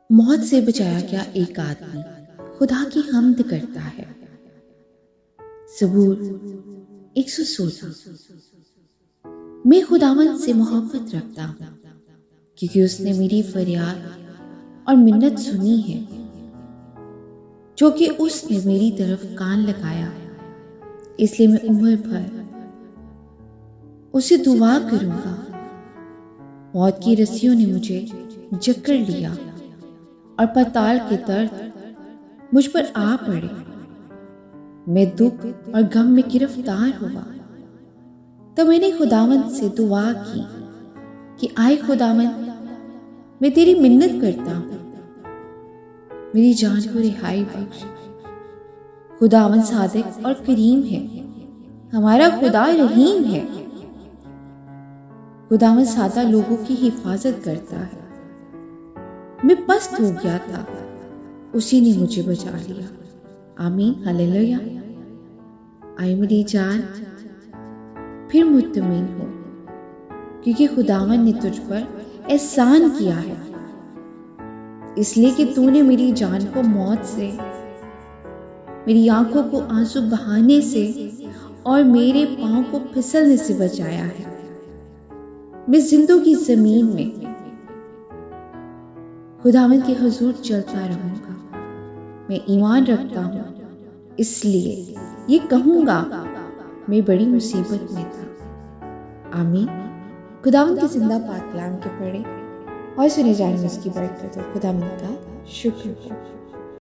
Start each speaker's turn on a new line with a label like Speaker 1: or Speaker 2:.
Speaker 1: मौत से बचाया गया एक आदमी खुदा की हम्द करता है। ज़बूर 116। मैं खुदावंद से मोहब्बत रखता हूँ क्योंकि उसने मेरी फरियाद और मिन्नत सुनी है। जो कि उसने मेरी तरफ कान लगाया, इसलिए मैं उम्र भर उसे दुआ करूंगा। मौत की रस्सियों ने मुझे जकड़ लिया और पाताल के दर्द मुझ पर आ पड़े। मैं दुख और गम में गिरफ्तार हुआ। तब मैंने खुदावंद से दुआ की कि आए खुदावंद, मैं तेरी मिन्नत करता हूँ, मेरी जान को रिहाई बख्श। खुदावंद सादिक और करीम है, हमारा खुदा रहीम है। खुदावंद सादा लोगों की हिफाजत करता है। मैं पस्त हो गया था, उसी ने मुझे बचा लिया। आमीन, हालेलुया। आए मेरी जान, फिर मुत्तमिन हो, क्योंकि खुदावंद ने तुझ पर एहसान किया है। इसलिए कि तूने मेरी जान को मौत से, मेरी आंखों को आंसू बहाने से और मेरे पांव को फिसलने से बचाया है। मैं जिंदों की जमीन में खुदावंद के हुजूर चलता रहूंगा। मैं ईमान रखता हूँ, इसलिए ये कहूंगा, मैं बड़ी मुसीबत में था। आमीन। खुदावंद के जिंदा पाक कलाम के पढ़े और सुने जाने में इसकी बरकत हो। खुदावंद का शुक्र हो।